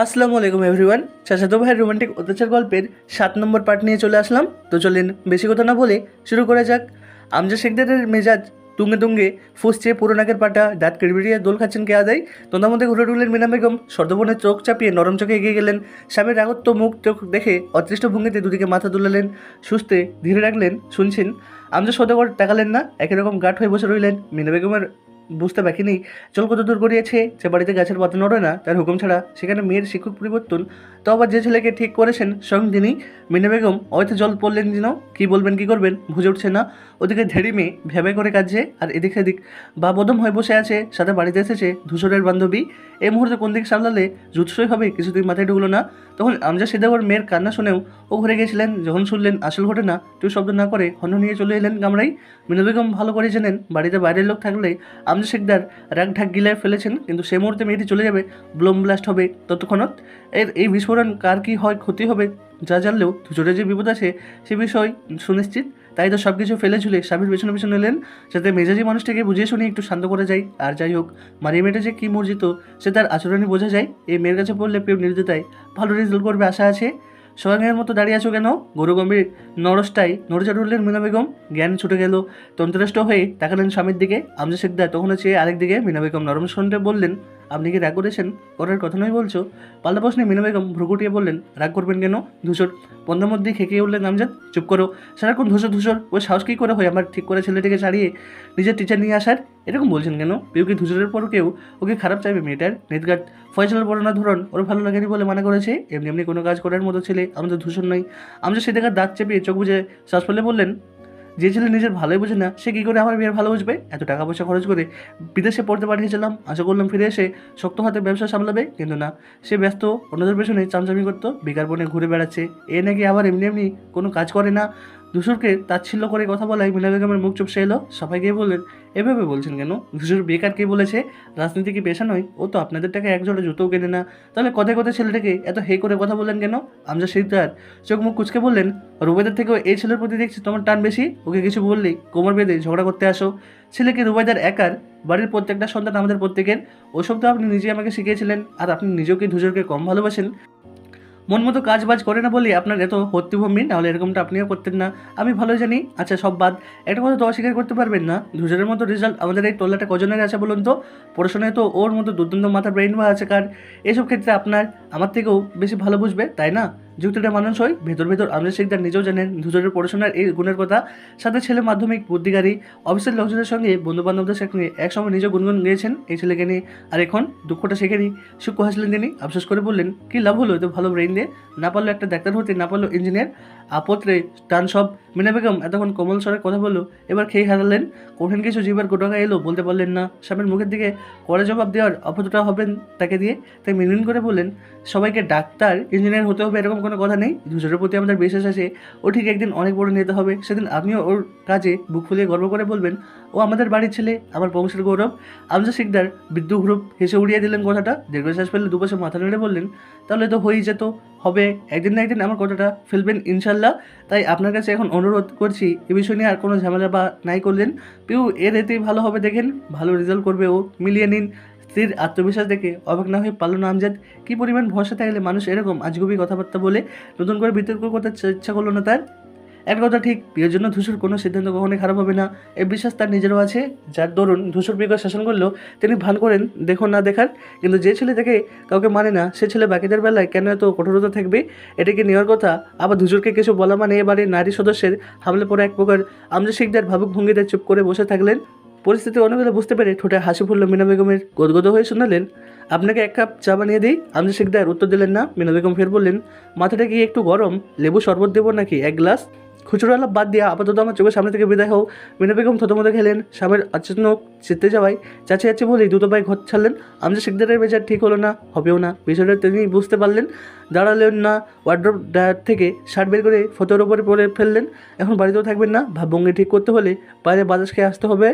আসসালামু আলাইকুম এভরিওয়ান। চাচাতো ভাইয়ের রোমান্টিক অত্যাচার গল্পের 7 নম্বর পার্ট নিয়ে চলে আসলাম। তো চলেন বেশি কথা না বলে শুরু করা যাক। আমজা শেখদারের মেজাজ তুঙ্গে তুঙ্গে ফুসছে, পুরো নাকের পাটা দাঁত কিড়বিড়িয়ে দোল খাচ্ছেন কে আদায়। তন্দার মধ্যে ঘুরে ঢুকলেন মিনা বেগম। সর্দবনের চোখ চাপিয়ে নরম চোখে এগিয়ে গেলেন। স্বামীর রাগত্ব মুখ চোখ দেখে অদৃষ্ট ভঙ্গিতে দুদিকে মাথা তুলালেন, সুস্থে ধীরে রাখলেন। শুনছেন? আমজা সদাগর তাকালেন না, একই রকম গাঢ় হয়ে বসে রইলেন। মিনা বেগমের বুঝতে বাকি নেই চল কত দূর গড়িয়েছে। যে বাড়িতে গাছের পাতা নড়ে না তার হুকুম ছাড়া, সেখানে মেয়ের শিক্ষক পরিবর্তন। তো আবার যে ছেলেকে ঠিক করেছেন স্বয়ং তিনি। মিনা বেগম হয়তো জল পড়লেন যেন, কী বলবেন কী করবেন বুঝে উঠছে না। ওদিকে ধেড়ি মেয়ে ভেবে করে কাজে, আর এদিক সেদিক বা বদম হয়ে বসে আছে। সাথে বাড়িতে এসেছে ধূসরের বান্ধবী। এই মুহূর্তে কোন দিক সামলালে জুৎসই হবে কিছুতেই মাথায় ঢুকলো না। তখন আমজা সিদ্ধাগর মেয়ের কান্না শুনেও ও ঘরে গিয়েছিলেন। যখন শুনলেন আসল ঘটনা, কেউ শব্দ না করে হন্য নিয়ে চলে এলেন গামড়াই। মিনা বেগম ভালো করে জানেন বাড়িতে বাইরের লোক থাকলে আমজা শেখদার রাগ ঢাক গিলায় ফেলেছেন, কিন্তু সে মুহূর্তে মেয়েটি চলে যাবে, ব্লোম ব্লাস্ট হবে। ততক্ষণত এই বিস্ফোরণ কার কী হয় ক্ষতি হবে যা জানলেও দুজোরে যে বিপদ আছে সে বিষয় সুনিশ্চিত। তাই তো সব কিছু ফেলে ঝুলে স্বামীর পেছনে পেছনে এলেন, যাতে মেজাজি মানুষটাকে বুঝিয়ে শুনে একটু শান্ত করে যায়। আর যাই হোক, মারিয়া মেয়েটা যে কী মর্জিত সে তার আচরণে বোঝা যায়। এই মেয়ের কাছে পড়লে প্রেম নির্দিতায় ভালো রেজাল্ট করবে আশা আছে। সোয়াঙের মতো দাঁড়িয়ে আছো কেন? গরু গম্ভীর নরসটাই নড়েচড়ে উঠলেন মিনা বেগম। জ্ঞান ছুটে গেল, তন্ত্রষ্ট হয়ে তাকালেন স্বামীর দিকে। আমজা শেখদার তখনও চেয়ে আরেক দিকে। মিনা বেগম নরম শুনতে বললেন, আপনি কি রাগ করেছেন? করার কথা নয় বলছো? পাল্টা প্রশ্নে মিনা বেগম ভ্রুকুটিয়ে বললেন, রাগ করবেন কেন? ধূসর পন্থার মধ্যে খেকিয়ে উঠলেন আমজাদ। চুপ করো, সারাক্ষণ ধূসর ধূসর। ওই সাহস কী করে হয় আমার ঠিক করে ছেলেটিকে ছাড়িয়ে নিজের টিচার নিয়ে আসার? এরকম বলছেন কেন? পিউকে ধূসরের পর কেউ ওকে খারাপ চাইবে? মেয়েটার নেটগাট ফয়সালার পড়ানোর ধরন ওর ভালো লাগেনি বলে মানা করেছে। এমনি এমনি কোনো কাজ করার মতো ছেলে আমাদের ধূসর নয়। আমরা সে দেখার দাঁত চেপে চোখ বুঝে শ্বাস ফেলে বললেন, যে ছেলে নিজের ভালোই বোঝে না সে কী করে আমার মেয়ের ভালো বুঝবে? এত টাকা পয়সা খরচ করে বিদেশে পড়তে পাঠিয়েছিলাম, আশা করলাম ফিরে এসে শক্ত হাতে ব্যবসা সামলাবে, কিন্তু না, সে ব্যস্ত অন্যদের পেছনে চামচামি করতো, বেকার বনে ঘুরে বেড়াচ্ছে। এ নাকি আবার এমনি এমনি কোনো কাজ করে না। ধূসরকে তাচ্ছিল্য করে কথা বলায় মিনা বেগমের মুখ চুপসে এলো। সবাই গিয়ে বললেন, এভাবে বলছেন কেন? ধূসর বেকার কে বলেছে? রাজনীতি কি পেশা নয়? ও তো আপনাদের টাকা এক জোড়া জুতোও কেনে না। তাহলে কথায় কথায় ছেলেটাকে এত হে করে কথা বললেন কেন? আমজা সিকদার চোখ মুখ কুচকে বললেন, রুবাইদার থেকেও এই ছেলের প্রতি দেখছি তোমার টান বেশি। ওকে কিছু বললেই কোমর বেঁধে ঝগড়া করতে আসো। ছেলেকে রুবাইদার একার? বাড়ির প্রত্যেকটা সন্তান আমাদের প্রত্যেকের। ওসব তো আপনি নিজে আমাকে শিখিয়েছিলেন। আর আপনি নিজেকে ধূসরকে কম ভালোবাসেন? মন মতো কাজ বাজ করে না বলে আপনার এত হত্যিভূমি, নাহলে এরকমটা আপনিও করতেন না। আমি ভালো জানি। আচ্ছা সব বাদ, একটা কথা তো অস্বীকার করতে পারবেন না, ধূসরের মতো রেজাল্ট আমাদের এই তোল্লাটা কজনের আছে বলুন তো? পড়াশোনায় তো ওর মতো দুর্দান্ত মাথার ব্রেইন বা আছে কার? এসব ক্ষেত্রে আপনার আমার থেকেও বেশি ভালো বুঝবে, তাই না? যুক্তিটা মানুষ হয়। ভেতর ভেতর আমজা শেখদার নিজেও জানেন ধূসরের পড়াশোনার এই গুণের কথা। সাথে ছেলে মাধ্যমিক বুদ্ধিকারী, অফিসের লোকজনের সঙ্গে বন্ধু বান্ধবদের সঙ্গে একসময় নিজেও গুনগুন গিয়েছেন এই ছেলেকে নিয়ে। আর এখন দুঃখটা শেখেনি। সূক্ষ্ম হাসলেন তিনি, আফসোস করে বললেন, কী লাভ হলো এত ভালো ব্রেইন দিয়ে? না পারলো একটা ডাক্তার হতে, না পারলো ইঞ্জিনিয়ার। আপত্রে টান সব। মিনা বেগম এতক্ষণ কোমল স্বরে কথা বললো, এবার খেয়ে হারালেন। কঠিন কিছু জিবার গোটাকা এলো, বলতে পারলেন না। স্বামীর মুখের দিকে করে জবাব দেওয়ার অপরটা হবেন তাকে দিয়ে। তাই মিনমিন করে বললেন, সবাইকে ডাক্তার ইঞ্জিনিয়ার হতে হবে এরকম কোনো কথা নেই। ধূসরের প্রতি আমাদের বিশ্বাস আছে, ও ঠিক একদিন অনেক বড় নিতে হবে। সেদিন আপনিও ওর কাজে বুক ফুলিয়ে গর্ব করে বলবেন, ও আমাদের বাড়ির ছেলে, আমার বংশের গৌরব। আমজা শিকদার বিদ্যুৎ গ্রুপ হেসে উড়িয়ে দিলেন কথাটা। দীর্ঘশ্বাস ফেলে দুপাশে মাথা নেড়ে বললেন, তাহলে তো হয়েই যেত, হবে একদিন না একদিন আমার কথাটা ফেলবেন ইনশাল্লাহ। তাই আপনার কাছে এখন অনুরোধ করছি, এ বিষয় নিয়ে আর কোনো ঝামেলা বা নাই করলেন। পিউ এর এতেই ভালো হবে, দেখেন ভালো রেজাল্ট করবে ও, মিলিয়ে নিন। স্ত্রীর আত্মবিশ্বাস দেখে অবাক না হয়ে পারল না আমজাদ। কী পরিমাণ ভরসা থাকলে মানুষ এরকম আজগুবি কথাবার্তা বলে? নতুন করে বিতর্ক করতে ইচ্ছা করলো না তার। এক কথা ঠিক, বিয়ের জন্য ধূসর কোনো সিদ্ধান্ত কখনোই খারাপ হবে না, এই বিশ্বাস তার নিজেরও আছে। যার দরুন ধূসর বিয়েকে শাসন করলেও তিনি ভান করেন দেখো না দেখার। কিন্তু যে ছেলে থেকে কাউকে মানে না, সে ছেলে বাকিদের বেলায় কেন এত কঠোরতা থাকবে? এটাকে নেওয়ার কথা। আবার ধূসরকে কিছু বলা মানে এবারে নারী সদস্যের হামলে পড়ে এক প্রকার। আমজা শিকদার ভাবুক ভঙ্গিতে চুপ করে বসে থাকলেন। পরিস্থিতি অনুকূলে বুঝতে পেরে ঠোঁটে হাসি ফুলল মিনা বেগমের। গদগদ হয়ে শোনালেন, আপনাকে এক কাপ চা বানিয়ে দিই? আমজা শিকদার উত্তর দিলেন না। মিনা বেগম ফের বললেন, মাথাটা কি একটু গরম? লেবু শরবত দেবো নাকি এক গ্লাস? খুচরো আলাপ বাদ দিয়ে আপাতত আমার চোখের সামনে থেকে বিদায় হোক। মিনা বেগম থতমত খেলেন। স্বামীর আচানক জিততে যাওয়ায় চাচি যাচ্ছে বলেই দ্রুত পায়ে ঘর ছাড়লেন। আমজা শিকদারের বেচার ঠিক হলো না, হবেও না। বিষয়টা তিনি বুঝতে পারলেন। দাঁড়ালেন না, ওয়ার্ড্রোব ড্রয়ার থেকে শার্ট বের করে ফটোর ওপরে পরে ফেললেন। এখন বাড়িতেও থাকবেন না, ভাবভঙ্গি ঠিক করতে হলে বাইরে বাতাস খেয়ে আসতে হবে।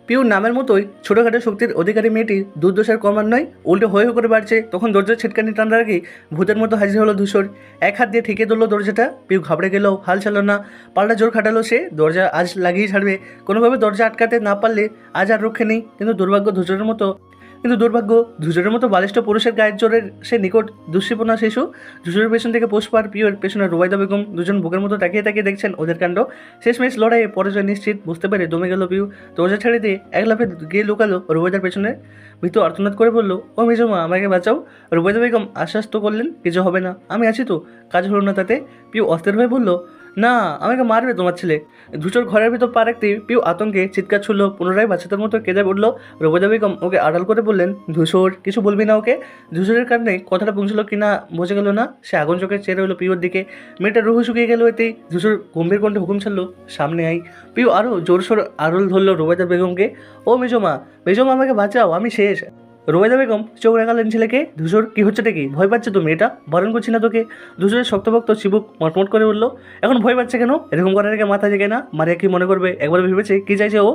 পিউ নামের মতোই ছোটোখাটো শক্তির অধিকারী মেয়েটি দুর্দশার কমার নয়, উল্টে হয়ে করে বাড়ছে। তখন দরজার ছিটকানি টানার আগে ভূতের মতো হাজির হলো ধূসর। এক হাত দিয়ে ঠেকে ধরলো দরজাটা। পিউ ঘাবড়ে গেল, হাল ছাড়ল না, পাল্টা জোর খাটালো সে। দরজা আজ লাগিয়ে ছাড়বে, কোনোভাবে দরজা আটকাতে না পারলে আজ আর রক্ষে নেই। কিন্তু দুর্ভাগ্য ধূসরের মতো কিন্তু দুর্ভাগ্য ধূসরের মতো বালিষ্ঠ পুরুষের গায়ের জোরের সে নিকট দুঃশিপনা শিশু। ধূসরের পেছন থেকে পুষ্পা আর পিওর পেছনে রুবাইদা বেগম দুজন বুকের মতো তাকিয়ে তাকিয়ে দেখছেন ওদের কাণ্ড। শেষমেশ লড়াইয়ে পরাজয় নিশ্চিত বুঝতে পেরে দমে গেল পিউ। দরজা ছেড়ে দিয়ে এক লাফে গিয়ে লুকালো রুবাইদার পেছনে। মৃত্যু আর্তনাদ করে বলল, ও মেজমা আমাকে বাঁচাও। রুবাইদা বেগম আশ্বাস তো করলেন কিছু হবে না, আমি আছি তো, কাজ হলো না তাতে। পিউ অস্থির হয়ে বলল, না আমাকে মারবে তোমার ছেলে। ধূসর ঘরের ভিতর পা রাখতে পিউ আতঙ্কে চিৎকার ছুড়ল, পুনরায় বাচ্চাদের মতো কেঁদে উঠল। রুবাইদা বেগম ওকে আড়াল করে বললেন, ধূসর কিছু বলবি না ওকে। ধূসরের কারণে কথাটা পৌঁছল কিনা বোঝা গেল না, সে আগুন চোখে চেয়ে রইল পিউর দিকে। মেয়েটার রুহু শুকিয়ে গেল এতেই। ধূসর গম্ভীর কণ্ঠে হুকুম ছাড়লো, সামনে আই। পিউ আরও জোরসোর আড়ল ধরল রুবাইদা বেগমকে। ও মেজমা, মেজমা আমাকে বাঁচাও, আমি শেষ। রুবাইদা বেগম চোখ রাখালেন ছেলেকে। ধূসর কি হচ্ছেটা কি, ভয় পাচ্ছে তুমি? এটা বারণ করছি না তোকে। ধূসরের শক্তভক্ত চিবুক মটমট করে উঠল, এখন ভয় পাচ্ছে কেন? এরকম করার আগে মাথা জেগে না? মারিয়া কি মনে করবে একবার ভেবেছে? কি চাইছে ও?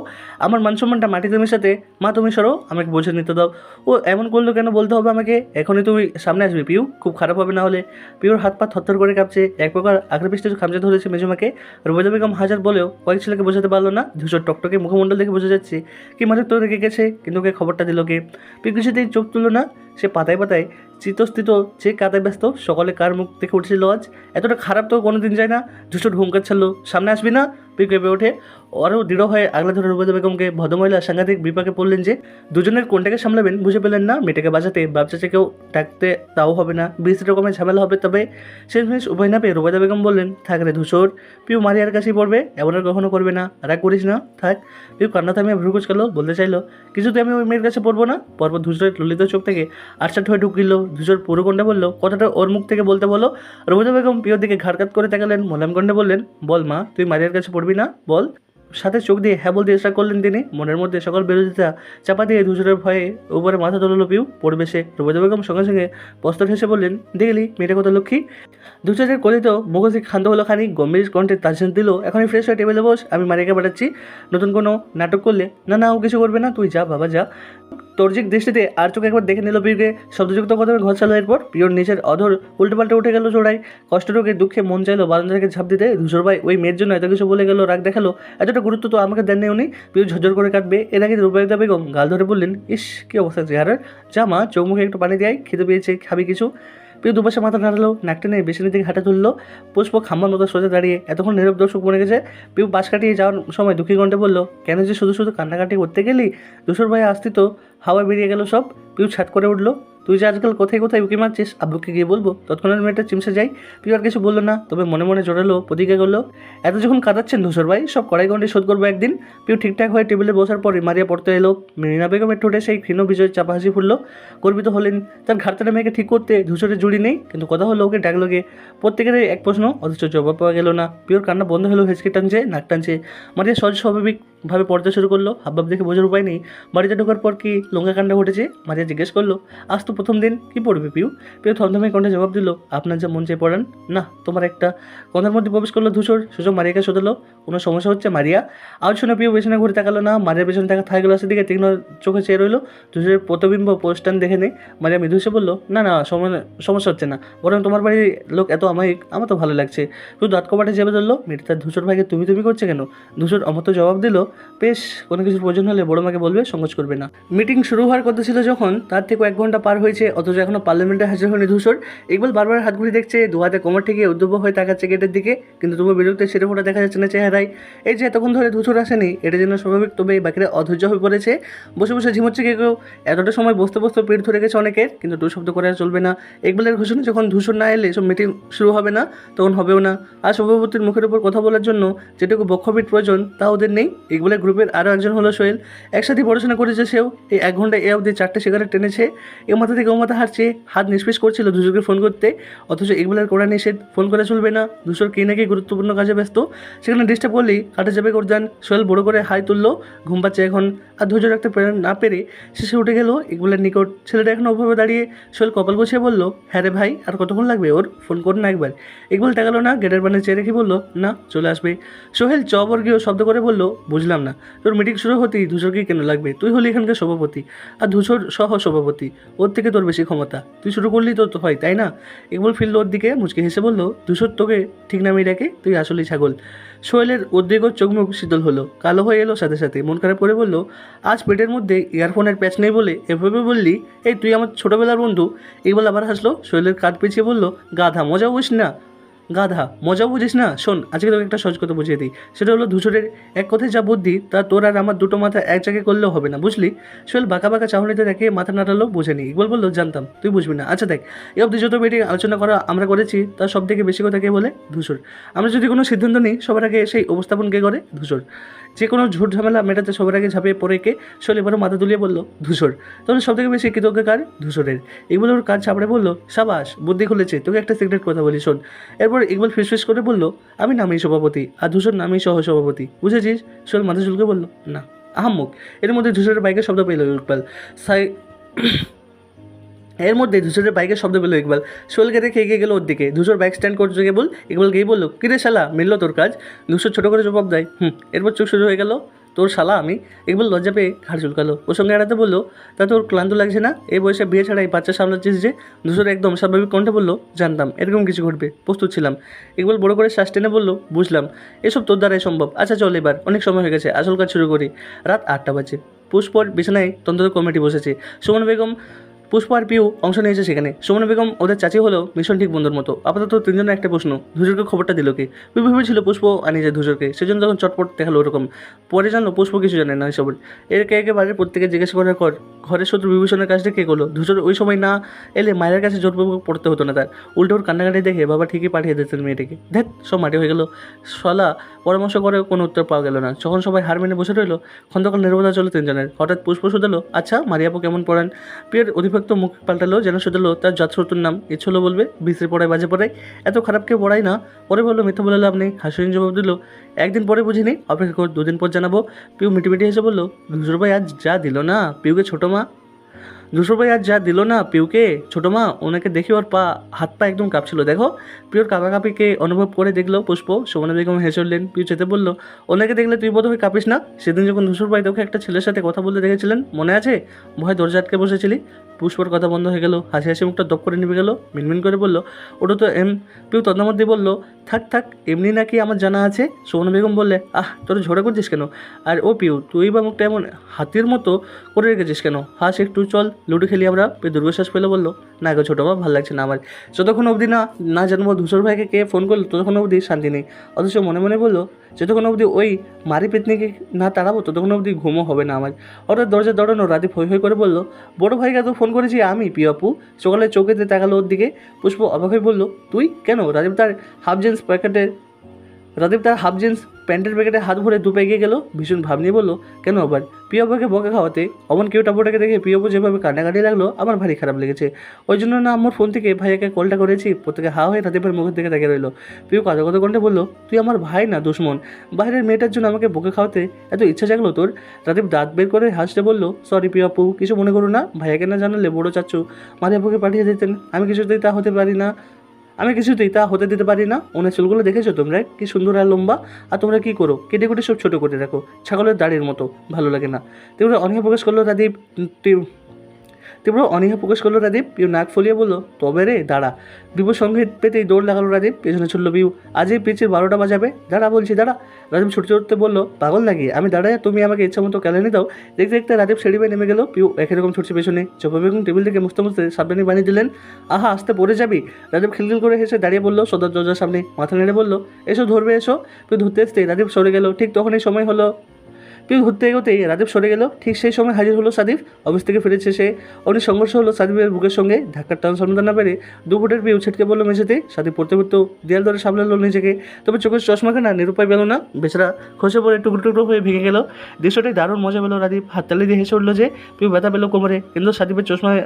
আমার মান সম্মানটা মাটিতে মেশাতে। মা তুমি সরো, আমাকে বোঝে নিতে দাও। ও এমন করলো কেন বলতে হবে আমাকে? এখনই তুমি সামনে আসবে পিউ, খুব খারাপ হবে না হলে। পিউর হাত পা থরথর করে কাঁপছে, এক প্রকার আগ্রে পৃষ্ঠে খামচে ধরেছে মেজমাকে। রুবাইদা বেগম হাজার বলেও কয়েক ছেলেকে বোঝাতে পারলো না। ধূসর টকটকে মুখমণ্ডল দেখে বোঝা যাচ্ছে কি মারাত্মক রেগে গেছে, কিন্তু ওকে খবরটা দিল কে? পিউ কিছুতেই চোখ তুলল না। সে পাতায় পাতায় চিতস্থিত যে কাদায় ব্যস্ত। সকালে কার মুখ দেখে উঠেছিল আজ? এতটা খারাপ তো কোনোদিন যায় না। ধূসর হুঙ্কার ছাড়লো, সামনে আসবি না? পিউ কেঁপে ওঠে, আরও দৃঢ় হয়ে আগলা ধরে রুবাইদা বেগমকে। ভদ্রমহিলা সাংঘাতিক বিপাকে পড়লেন যে দুজনের কোনটাকে সামলাবেন বুঝে পেলেন না। মেয়েটাকে বাঁচাতে বাপ চাচাকেও ডাকতে তাও হবে না, 20 রকমের ঝামেলা হবে। তবে শেষমেশ উভয় না পেয়ে রুবাইদা বেগম বললেন, থাক রে ধূসর, পিউ মারিয়ার কাছেই পড়বে, এমন আর কখনো করবে না, রাগ করিস না, থাক। পিউ কান্না থামিয়ে ভ্রু কুচকালো, বলতে চাইলো, কিছুতে আমি ওই মেয়ের কাছে পড়বো না। পরপর ধূসরের ললিত চোখ থেকে আটসাট হয়ে ঢুকিল। ধূসর পুরো কণ্ঠে বলল, কথাটা ওর মুখ থেকে বলতে বলো। রুবাইদা বেগম পিওর দিকে ঘাড়কাত করে তাকালেন, মোলায়েম কণ্ঠে বললেন, বল মা, তুই মারিয়ার কাছে পড়বি না, বল। সাথে চোখ দিয়ে হ্যাঁ বলতে চেষ্টা করলেন তিনি। মনের মধ্যে সকল বিরোধিতা চাপা দিয়ে ধূসরের ভয়ে উপরে মাথা তুলল পিউ, পড়বে সে। রুবাইদা বেগম সঙ্গে সঙ্গে বস্ত্র হেসে বললেন, দেখলি মেয়েটা কত লক্ষ্মী। ধূসরের কলিত মুখোশি ক্ষান্ত হলো খানিক, গম্ভীর কণ্ঠে তাজেন দিল, এখনই ফ্রেশ হয়ে টেবিলে বস, আমি মারিয়াকে পাঠাচ্ছি। নতুন কোনো নাটক করলে? না না, ও কিছু করবে না, তুই যা বাবা যা। তর্জিক দৃষ্টিতে আর চোখ একবার দেখে নিল পিউকে, শব্দযুক্ত কদমে ঘর চালো। এরপর পিওর নিচের অধর উল্টে উঠে গেল চোড়ায়। কষ্টরোগে দুঃখে মন চাইলো বারান্দা থেকে ঝাঁপ দিতে। ধূসর ভাই ওই মেয়ের জন্য এত কিছু বলে গেল, রাগ দেখালো, এতটা গুরুত্ব তো আমাকে দেননি উনি। পিউ ঝরঝর করে কাটবে। এর আগে রুবাইদা বেগম গাল ধরে বললেন, ইস কি অবস্থা চেহারার, যা মা চোখ মুখে একটু পানি দেয়, খেতে পেয়েছে, খাবি কিছু। পিউ দুপাশে মাথা নাড়ালো, নাকটা নিয়ে বেশিনের দিকে হাঁটা তুললো। পুষ্প খাম্বার মতো সোজা দাঁড়িয়ে এতক্ষণ নীরব দর্শক মনে গেছে। পিউ বাস কাটিয়ে যাওয়ার সময় দুঃখী কণ্ঠে বলল, কেন যে শুধু শুধু কান্নাকাটি করতে গেলি? ধূসর ভাই আসতি তো, হাওয়ায় বেরিয়ে গেল সব। পিউ ছাট করে উঠলো, তুই যে আজকাল কোথায় কোথায় উকি মারছিস, আব্বুকে গিয়ে বলবো। তৎক্ষণাৎ মেয়েটা চিমসে যায়। পিউ আর কিছু বললো না, তবে মনে মনে জোরালো প্রতিজ্ঞা করলো, এত যখন কাঁদাচ্ছেন ধূসর ভাই, সব কড়াই গন্ডে শোধ করবো একদিন। পিউ ঠিকঠাক হয়ে টেবিলে বসার পরে মারিয়া পড়তে এলো। মিনা বেগমের ঠোঁটে সেই ক্ষীণ বিজয় চাপা হাসি ফুটলো। গর্বিত হলেন, তার ঘাটতারা মেয়েকে ঠিক করতে ধূসরের জুড়ি নেই, কিন্তু কথা হলো ওকে ডাকলো গে। প্রত্যেকেরই এক প্রশ্ন, অথচ জবাব পাওয়া গেল না। পিওর কান্না বন্ধ হলো, হেঁচকে টানছে, নাক টানছে। মারিয়া সহজ স্বাভাবিকভাবে পড়তে শুরু করলো। হাবভাব দেখে বোঝার উপায় নেই বাড়িতে ঢোকার পর কি লঙ্কা কাণ্ড ঘটেছে। মারিয়া জিজ্ঞেস করলো, আজ তো প্রথম দিন, কি পড়বে পিউ? পিউ থমথমে কণ্ঠে জবাব দিল, আপনার যা মন চেয়ে পড়ান না। তোমার একটা কথার মধ্যে প্রবেশ করলো ধূসর। সুযোগ মারিয়াকে শোধালো, কোনো সমস্যা হচ্ছে মারিয়া? আজ শুনে পিউ পেছনে ঘুরে তাকালো না। মারিয়ার পেছনে থাকা থাই গ্লাসের দিকে তীক্ষ্ণ চোখে চেয়ে রইলো। ধূসরের প্রতিবিম্ব পোস্টান দেখে নেই। মারিয়া মৃদু হেসে বললো, না না, সমস্যা হচ্ছে না, বরং তোমার বাড়ির লোক এত আমায়িক, আমার তো ভালো লাগছে। শুধু দাঁত কপাটে চেপে ধরলো। মেয়েটা তার ধূসর ভাইকে তুমি তুমি করছে কেন? ধূসর অমত জবাব দিল, বেশ, কোনো কিছুর প্রয়োজন হলে বড় মাকে বলবে, সংকোচ করবে না। মিটিং শুরু হওয়ার কথা ছিল যখন, তার থেকে 1 ঘন্টা পার হয়েছে, অথচ এখনো পার্লামেন্টে হাজির হয়নি ধূসর। ইকবাল বারবার হাত ঘুরে দেখছে, দু হাতে কোমর থেকে উদ্যব হয়ে তাকাচ্ছে গেটের দিকে, কিন্তু তবু বিরক্তি ছেড়ে ফোটা দেখা যাচ্ছে না চেহারায়। এই যে এতক্ষণ ধরে ধূসর আসেনি, এটা যেন স্বাভাবিক, তবে বাকিরা অধৈর্য হয়ে পড়েছে। বসে বসে ঝিমোচ্ছে কেউ। এতটা সময় বসতে বসতে পেট ধরে গেছে অনেকের, কিন্তু টু শব্দ করে আর চলবে না। ইকবালের ঘোষণা যখন ধূসর না এলে সব মিটিং শুরু হবে না, তখন হবেও না। আর সভাপতির মুখের উপর কথা বলার জন্য যেটুকু বক্ষপিট প্রয়োজন তা ওদের নেই। ইকবালের গ্রুপের আরও একজন হলো সোহেল। একসাথে পড়াশোনা করেছে সেও। এই 1 ঘন্টায় এ অবধি 4টে সিগারেট টেনেছে। এ মাথা থেকে ও মাথা হাঁটছে, হাত নিষ্পিস করছিল ধূসরকে ফোন করতে, অথচ ইকবালের কোড়া নিষেধ, ফোন করে চলবে না। ধূসর কি নাকি গুরুত্বপূর্ণ কাজে ব্যস্ত, সেখানে ডিস্টার্ব করলেই কাটে যাবে করদান। সোহেল বড় করে হাই তুললো, ঘুম পাচ্ছে এখন। আর ধৈর্য রাখতে না পেরে শেষে উঠে গেল ইকবালের নিকট। ছেলেটা এখন ওভাবে দাঁড়িয়ে। সোহেল কপাল গুছিয়ে বলল, হ্যাঁ রে ভাই, আর কতক্ষণ লাগবে ওর? ফোন কর না একবার। ইকবাল তাকালো না, গেটের বানে চেয়ে রেখে বলল, না, চলে আসবে। সোহেল চবর্গীয় শব্দ করে বলল, বুঝলাম বুঝলাম না, তোর মিটিং শুরু হতেই ধূসরকে কেন লাগবে? তুই হলি এখানকার সভাপতি, আর ধূসর সহ সভাপতি, ওর থেকে তোর বেশি ক্ষমতা, তুই শুরু করলি তো হয়, তাই না? ইকবাল ফিরল ওর দিকে, মুচকে হেসে বলল, ধূসর তোকে ঠিক নামিয়ে ডাকে, তুই আসলেই ছাগল। সোহেলের উদ্বেগ ও চোখ মুখ শীতল হলো, কালো হয়ে এলো সাথে সাথে, মন খারাপ করে বলল, আজ পেটের মধ্যে ইয়ারফোনের প্যাচ নেই বলে এভাবে বললি? এই তুই আমার ছোটবেলার বন্ধু। ইকবাল আবার হাসলো, সোহেলের কাঁধ পেঁচিয়ে বলল, গাধা মজা বুঝিস না, গাধা মজা বুঝিস না। শোন, আজকে তোকে একটা সহজ কথা বুঝিয়ে দিই, সেটা হলো ধূসরের এক কথায় যা বুদ্ধি তা তোর আর আমার দুটো মাথা এক জায়গায় করলেও হবে না, বুঝলি? সোহেল বাঁকা বাঁকা চাহনিতে দেখে মাথা নাড়ালো, বুঝেনি। ইকবাল বললো, জানতাম তুই বুঝবি না। আচ্ছা দেখ, এই অবধি যত মিটিং আলোচনা করা আমরা করেছি তার সব থেকে বেশি কথা কে বলে? ধূসর। আমরা যদি কোনো সিদ্ধান্ত নিই সবার আগে সেই উপস্থাপন কে করে? ধূসর। যে কোনো ঝুট ঝামেলা মেটাতে সবার আগে ঝাঁপিয়ে পড়ে কে? সোহেল এবারও মাথা তুলিয়ে বললো, ধূসর। তাহলে সব থেকে বেশি কৃতজ্ঞ কার? ধূসরের। ইকবাল ওর কাজ চাপড়ে বললো, সাবাস, বুদ্ধি খুলেছে। তোকে একটা সিক্রেট কথা বলি, শোন। এরপর ইকবাল ফিসফিস করে বলল, আমি নামেই সভাপতি আর ধূসর নামেই সহ সভাপতি, বুঝেছিস? সোহেল মাথা চুলকে বলল, না। আহাম্মক। এর মধ্যে ধূসরের বাইকের শব্দ পেল ইকবাল। এর মধ্যে ধূসরের বাইকের শব্দ পেল ইকবাল। সোহেলকে দেখে এগিয়ে গেল ওর দিকে। ধূসর বাইক স্ট্যান্ড করছে কেবল। ইকবাল গিয়ে বলল, কিরে শালা, মিলল তোর কাজ? ধূসর ছোটো করে জবাব দেয়, এরপর চোখ শুরু হয়ে গেল, তোর শালা আমি। ইকবাল লজ্জা পেয়ে ঘাড় চুলকালো। ওর সঙ্গে এড়াতে বললো, তা তোর ক্লান্ত লাগছে না? এই বয়সে বিয়ে ছাড়াই বাচ্চা সামলাচ্ছিস যে? ধূসর একদম স্বাভাবিক কণ্ঠে বলল, জানতাম এরকম কিছু ঘটবে, প্রস্তুত ছিলাম। ইকবাল বড় করে শ্বাস টেনে বলল, বুঝলাম, এসব তোর দ্বারাই সম্ভব। আচ্ছা চল, এবার অনেক সময় হয়ে গেছে, আসল কাজ শুরু করি। রাত 8টা বাজে। পুষ্পর বিছানায় তদন্ত কমিটি বসেছে। সুমন বেগম, পুষ্প আর পিউ অংশ নিয়েছে সেখানে। সুমনা বেগম ওদের চাচি হলেও মিশন ঠিক বন্ধুর মতো। আপাতত তিনজনের একটা প্রশ্ন, ধূসরকে খবরটা দিল কে? পিউ ভেবেছিল পুষ্প আনিয়েছে ধূসরকে, সেজন্য তখন চটপট দেখালো ওরকম। পরে জানলো পুষ্প কিছু জানে না এসবের। এর কে একেবারে প্রত্যেকে জিজ্ঞেস করার পর ঘরের শত্রু বিভূষণের কাজটা কে করলো? ধূসর ওই সময় না এলে মায়ের কাছে জোরপূর্বক পড়তে হতো না তার। উল্টো ওর কান্নাকাটি দেখে বাবা ঠিকই পাঠিয়ে দিতেন মেয়েটাকে। দেখ, সব মাটি হয়ে গেল। সলা পরামর্শ করে কোনো উত্তর পাওয়া গেল না। যখন সবাই হার মেনে বসে রইল, খন্দকার নিরবতা চলো তিনজনের। হঠাৎ পুষ্প শুধালো, আচ্ছা মারিয়াপু কেমন পড়ান? পিয়ের অধিভক্ত মুখ পাল্টালো, যেন শুধালো তার জাতশত্রুর নাম। ইচ্ছে হলো বলবে বিশ্রী পড়ায় বাজে পড়ায়, এত খারাপ কেউ পড়াই না। পরে বললো, মিথ্যা বলে লাভ নেই। হাসিন জবাব দিল, একদিন পরে বুঝিনি, অপেক্ষা কর, 2 দিন পর জানাবো। পিউ মিটিমিটি হেসে বললো, ধূসর ভাই আজ যা দিল না পিউকে ছোটো মা। ধূসর ভাই আজ যা দিল না পিউকে ছোটো মা। ওনাকে দেখে ওর হাত পা একদম কাঁপছিল। দেখো, পিওর কাঁপাকাঁপিকে অনুভব করে দেখলো পুষ্প। সুমনা বেগম হেসে উঠলেন। পিউ যেতে বললো, ওনাকে দেখলে তুই বোধহয় কাঁপিস না? সেদিন যখন ধূসর ভাই তোকে একটা ছেলের সাথে কথা বলতে দেখেছিলেন, মনে আছে? ভয় দরজা আটকে বসেছিলি। পুষ্পর কথা বন্ধ হয়ে গেল। হাসি হাসি মুখটা দপ করে নিভে গেল। মিনমিন করে বললো, ওটা তো পিউ তদমধ্যে বললো, থাক থাক, এমনি নাকি আমার জানা আছে। সুমনা বেগম বললে, তোর ঝগড়া করছিস কেন? আর ও পিউ, তুই বা মুখটা এমন হাতির মতো করে রেখেছিস কেন? হাস একটু, চল লুডো খেলি আমরা। পিউ দীর্ঘশ্বাস পেলে বললো, না গো ছোটো বাবা, ভালো লাগছে না আমার। যতক্ষণ অবধি না জানবো ধূসর ভাইকে কে ফোন করলো, ততক্ষণ অবধি শান্তি নেই। অথচ মনে মনে বললো, যতক্ষণ অবধি ওই মারি পেতনিকে না তাড়াবো ততক্ষণ অবধি ঘুমও হবে না আমার। হঠাৎ দরজা দৌড়ানো। রাদীপ হই হই করে বললো, বড় ভাইকে তো ফোন করেছি আমি। পিউ আপু সকালে চোখেতে তাকালো ওর দিকে। পুষ্প অবাক হয়ে বললো, তুই কেন? রাদীপ তার হাফ জিন্স প্যান্টের প্যাকেটে হাত ভরে দুপে এগিয়ে গেল। ভীষণ ভাব নিয়ে বললো, কেন আবার? পিয়াপুকে বকে খাওয়াতে? অমন কেউ টাপুটাকে দেখে পিয়াপু যেভাবে কান্নাকাটি লাগলো আমার ভারী খারাপ লেগেছে। ওই জন্য না আমার ফোন থেকে ভাইয়াকে কলটা করেছি। প্রত্যেকে হা হয়ে রাদীপের মুখের দিকে তাকিয়ে রইলো। পিউ কাঁদো কাঁদো কণ্ঠে বললো, তুই আমার ভাই না দুশ্মন। বাইরের মেয়েটার জন্য আমাকে বকে খাওয়াতে এত ইচ্ছা জাগলো তোর? রাদীপ দাঁত বের করে হাসতে বললো, সরি পিয়াপু, কিছু মনে করো না। ভাইয়াকে না জানালে বড় চাচ্ছু মারিয়াপুকে পাঠিয়ে দিতেন। আমি কিছুতেই তা হতে দিতে পারি না। ওনার চুলগুলো দেখেছো তোমরা, কি সুন্দর আর লম্বা। আর তোমরা কি করো? কেটে কুটে সব ছোটো করে রাখো, ছাগলের দাড়ির মতো। ভালো লাগে না। তোমরা অনীহা প্রকাশ করলো রাদীপ। পিউ নাক ফলিয়ে বললো, তবে রে দাঁড়া। বিভু সঙ্গে পেতেই দৌড় লাগালো রাদীপ। পেছনে ছুটলো পিউ। আজ এই পিচির 12টা বাজাবে। দাঁড়া বলছি, দাঁড়া। রাদীপ ছুটতে ছুটতে বললো, পাগল নাকি? আমি দাঁড়ায়, তুমি আমাকে ইচ্ছা মতো কেলানি দাও। দেখতে দেখতে রাদীপ সিঁড়ি বেয়ে নেমে গেল। পিউ একরকম ছুটছে পেছনে। চোপা বেগম টেবিল থেকে মুছতে মুছতে সাবধানে বানিয়ে দিলেন, আহা আসতে পড়ে যাবি। রাদীপ খিলখিল করে হেসে দাঁড়িয়ে বললো, সদর দরজার সামনে মাথা নেড়ে বললো, এসো ধরবে এসো। পিউ ধরতে আসতে রাদীপ সরে গেল। ঠিক তখনই সময় হলো। পিউ ঘুরতে এগোতেই রাদীপ সরে গেল। ঠিক সেই সময় হাজির হলো সাদিফ। অফিস থেকে ফিরেছে সে। অনেক সংঘর্ষ হলো সাদিফের বুকের সঙ্গে। ধাক্কার টান সামলাতে না পেরে 2 ফুটের পিউ ছিটকে বললো মেঝেতে। সাদিফ পড়তে পড়তেও দেয়াল ধরে সামলালো নিজেকে। তবে চোখের চশমাখানা নিরুপায় পেল না। বেচারা খসে পড়ে টুকরো টুকরো হয়ে ভেঙে গেল। দৃশ্যটাই দারুণ মজা পেল রাদীপ। হাততালি দিয়ে হেসে উঠলো যে। পিউ ব্যথা পেল কোমরে, কিন্তু সাদিফের চশমায়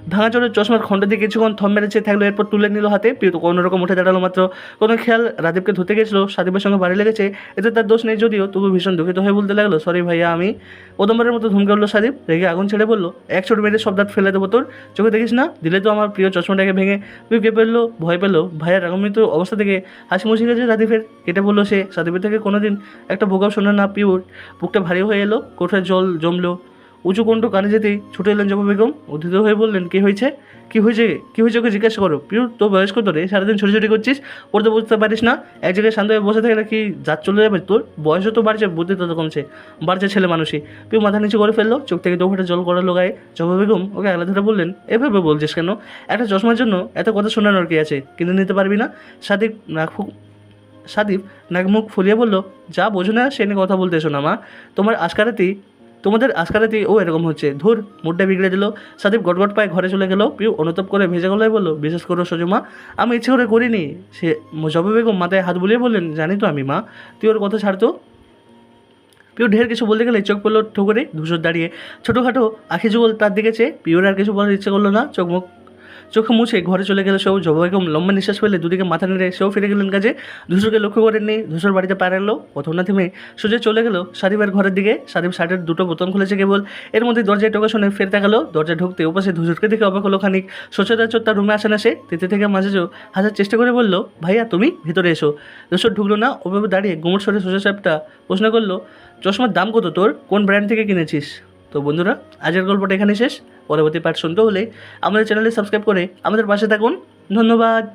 ভাঙা চোরের চশমার খণ্ড দিয়ে কিছুক্ষণ থম মেরে চেয়ে থাকলো, এরপর তুলে নিল হাতে। পিউ তো কোনোরকম উঠে দাঁড়ালো মাত্র। কোনো খেয়াল রাদীপকে ধরতে গেছিলো, সাদীপের সঙ্গে বাড়ি লেগেছে, এতে তার দোষ নেই যদিও, তবু ভীষণ দুঃখিত হয়ে বলতে লাগলো, সরি ভাইয়া আমি। প্রথমবারের মতো ধমকে উঠলো সাদীপ, রেগে আগুন ছেড়ে বললো, এক ছোট মেয়েদের সব দাঁত ফেলে দেবো তোর, চোখে দেখিস না, দিলে তো আমার প্রিয় চশমাটাকে ভেঙে। পিউ কেঁপে পেলো, ভয় পেলো, ভাইয়ার রাগমিত অবস্থা থেকে হাসি মুছি গেছে রাদীপের, কেটে বললো সে। সাদীপের থেকে কোনোদিন একটা বোকাও শোনে না পিউর। বুকটা ভারী হয়ে এলো, কোঠায় জল জমলো, উঁচু কণ্ঠ কানে যেতেই ছুটে এলেন জবা বেগম, উদ্ধৃত হয়ে বললেন, কী হয়েছে কী হয়েছে কী হয়েছে ওকে জিজ্ঞাসা করো। পিউ, তোর বয়স কত রে, সারাদিন ছুটি করছিস, পড়তে বুঝতে পারিস না, এক জায়গায় শান্ত হয়ে বসে থাকলে কি জাত চলে যাবে তোর? বয়সও তো বাড়ছে, বুদ্ধি তত কমছে, বাড়ছে ছেলে মানুষই। পিউ মাথা নিচু করে ফেললো, চোখ থেকে দোফাটা জল করালো গায়ে। জবা বেগম ওকে আলাদা ধরে বললেন, এভাবে বলছিস কেন? একটা চশমার জন্য এত কথা শোনানোর কি আছে, কিনে নিতে পারবি না? সাদীপ নাক মুখ ফুলিয়ে বলল, যা বোঝো না সে নিয়ে কথা বলতে এসো না মা, তোমাদের আজকারাতেই ও এরকম হচ্ছে, ধুর, মুডটা বিগড়ে দিল। সাদীপ গটগট পায়ে ঘরে চলে গেল। পিউ অনুতপ করে ভেজা গলায় বলল, বিশেষ করো সজমা, আমি ইচ্ছে করে করিনি। সে জবা বেগম মাথায় হাত বুলিয়ে বললেন, জানি তো আমি মা, তুই ওর কথা ছাড়তো। পিউ ঢের কিছু বলতে গেলে চোখ পড়লো ঠোকরে, ধূসর দাঁড়িয়ে ছোটোখাটো আখি যুগল তার দিকে চেয়ে। পিউর আর কিছু বলার ইচ্ছে করলো না, চোখে মুছে ঘরে চলে গেল সেও। জবা বেগম লম্বা নিঃশ্বাস ফেলে দুদিকে মাথা নেড়ে সেও ফিরে গেলেন কাজে। ধূসরকে লক্ষ্য করেননি, ধূসর বাড়িতে পা রাখলো, প্রথম না থেমে সোজা চলে গেল সাদীপের ঘরের দিকে। সাদীপ শার্টের দুটো বোতাম খুলেছে কেবল, এর মধ্যে দরজায় টোকা শুনে ফের তাকালো। দরজা ঢুকতে ওপাশে ধূসরকে দেখে অবাক হলো খানিক। সচরাচর তার রুমে আসে না সে, তেতে থেকে মাঝে হাজার চেষ্টা করে বলল, ভাইয়া তুমি ভিতরে এসো। ধূসর ঢুকলো না, ওভাবে দাঁড়িয়ে গুমট সরে সোজা সাহেবটা প্রশ্ন করলো, চশমার দাম কত তোর, কোন ব্র্যান্ড থেকে কিনেছিস? তো বন্ধুরা, আজকের গল্পটা এখানে শেষ। পরবর্তী পার্ট শুনতে হলে আমাদের চ্যানেলে সাবস্ক্রাইব করে আমাদের পাশে থাকুন। ধন্যবাদ।